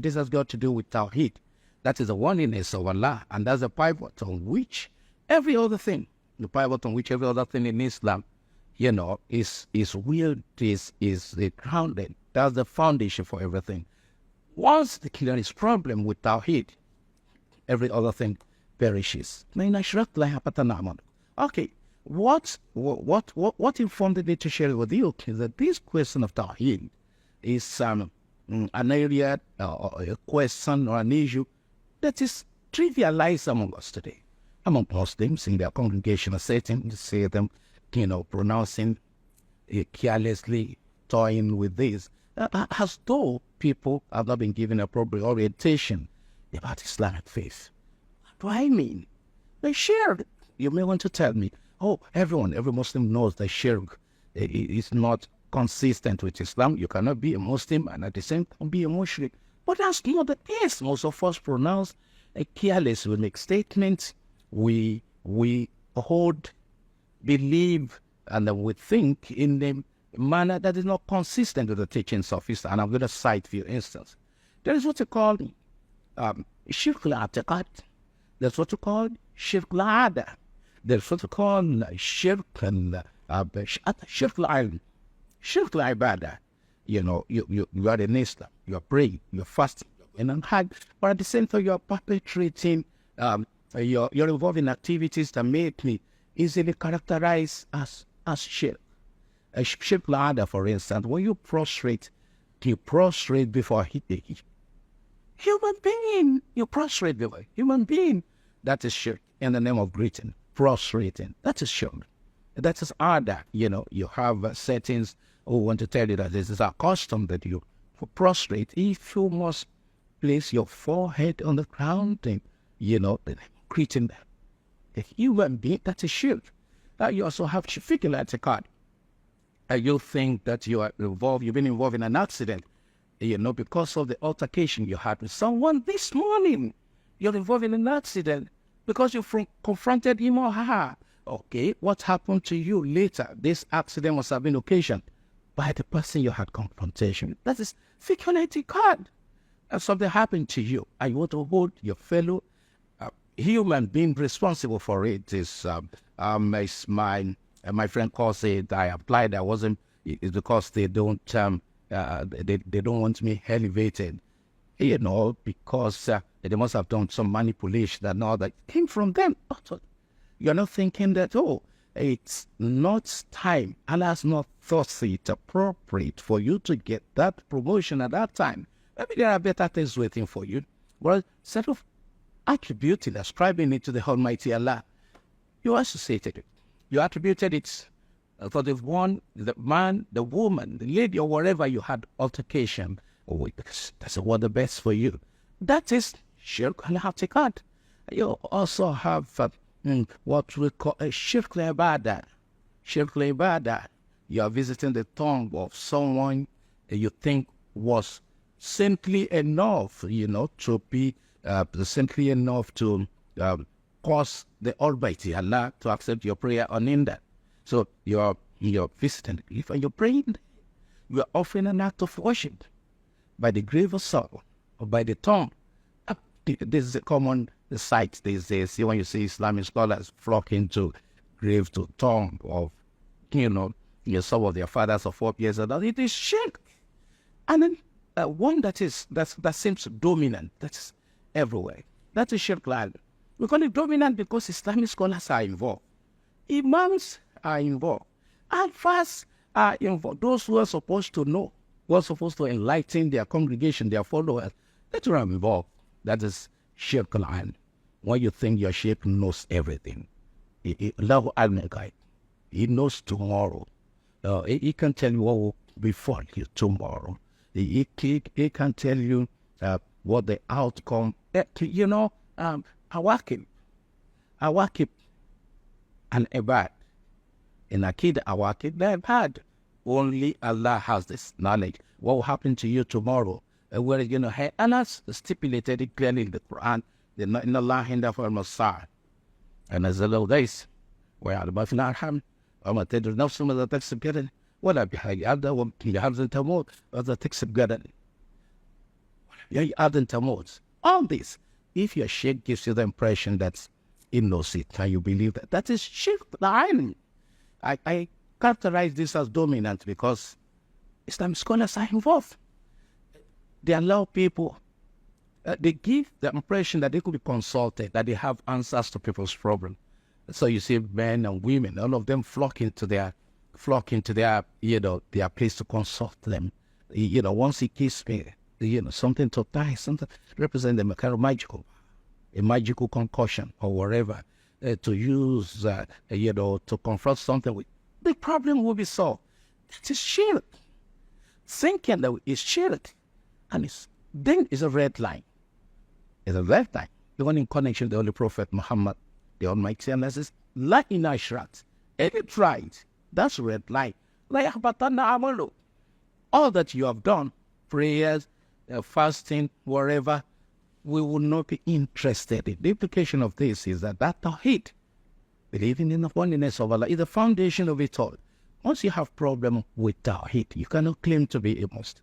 this has got to do with Tawheed. That is the oneness of Allah, and that's the pivot on which every other thing, in Islam, is grounded. That's the foundation for everything. Once there is problem with Tawheed, every other thing perishes. Okay, what informed me to share with you is that this question of Tawheed is an area or a question or an issue that is trivialized among us today. Among Muslims in their congregational setting, to see them, pronouncing carelessly, toying with this, as though people have not been given appropriate orientation about Islamic faith. What do I mean? The Shirk. You may want to tell me, every Muslim knows that Shirk is not consistent with Islam. You cannot be a Muslim and at the same time be a Mushrik. But that's not the case. Most of us pronounce careless. We make statements. We hold, believe, and then we think in a manner that is not consistent with the teachings of Islam. And I'm going to cite a few instances. There is what you call Shirk al-I'tiqad. There's what you call Shirk al-Ada. There's what you call Shirk al-Ilm. Shirk al-Ibadah. You are in Islam. You are praying. You are fasting. You are in Hajj. But at the same time, you are perpetrating, you're involved in activities that make me easily characterized as shirk. Shirk al-Ada, for instance, when you prostrate before human being. You prostrate before human being. That is shirk. In the name of greeting, prostrating. That is shirk. That is Ada. You have settings who want to tell you that this is a custom that you prostrate. If you must place your forehead on the ground and, greeting a human being, that is shirk. You also have Shirk al-I'tiqad. You think that you've been involved in an accident, because of the altercation you had with someone this morning. You're involved in an accident because you confronted him or her. Okay, what happened to you later? This accident must have been occasioned by the person you had confrontation. That is Shirk al-I'tiqad. And something happened to you, and you want to hold your fellow human being responsible for it. My friend calls it, I applied, I wasn't, it's because they don't want me elevated, because they must have done some manipulation that came from them. You're not thinking that, it's not time. Allah has not thought it appropriate for you to get that promotion at that time. Maybe there are better things waiting for you. Well, instead of attributing, ascribing it to the Almighty Allah, you associated it. You attributed it for the man, the woman, the lady, or whatever you had altercation with, because that's what the best for you. That is Shirk al-I'tiqad. You also have what we call a Shirk al-Ibadah. Shirk al-Ibadah. You are visiting the tomb of someone you think was simply enough, to be simply enough to cause the Almighty Allah to accept your prayer unhindered. So you're visiting the grave and you're praying. You are offering an act of worship by the grave of sorrow or by the tomb. This is a common sight these days. When you see Islamic scholars flocking to grave, to tomb of, some of their fathers or forebears, it is shirk. And then one that seems dominant, that's everywhere. That is Shirk al-Ada. We call it dominant because Islamic scholars are involved. Imams are involved. Alphas are involved. Those who are supposed to know, who are supposed to enlighten their congregation, their followers, that's who are involved. That is Shirk al-Ada. When you think your Sheikh knows everything, Allahu al-Guide, he knows tomorrow. He can tell you what will befall you tomorrow. He can tell you what the outcome, Awakib and Ibad. In Akid Awakib, the Ibad. Only Allah has this knowledge. What will happen to you tomorrow? Where you're going to head. And that's stipulated it clearly in the Quran. In Allah hinda for Masar. And as a little days, where Al-Bafin Arham, وما تدري نفس ماذا تكسب غدا ولا بحاجة عبدا وما تموت ماذا تكسب غدا. You're adding tamots. All this, if your sheikh gives you the impression that's innocent and you believe that, that is shirk. I characterize this as dominant because Islamic scholars are involved. They allow people, they give the impression that they could be consulted, that they have answers to people's problems. So you see men and women, all of them flock into their, their place to consult them. Once he gives me, something to tie, something represent them a kind of a magical concoction or whatever to use, to confront something with, the problem will be solved. That is shirk. Thinking that is shirk. And then it's a red line. It's a red line. The one in connection to the Holy Prophet Muhammad, the Almighty, and says, La ina shrat. Any tried, that's a red line. All that you have done, prayers, fasting, whatever, we will not be interested in. The implication of this is that tawhid, believing in the oneness of Allah, is the foundation of it all. Once you have problem with tawhid, you cannot claim to be a Muslim.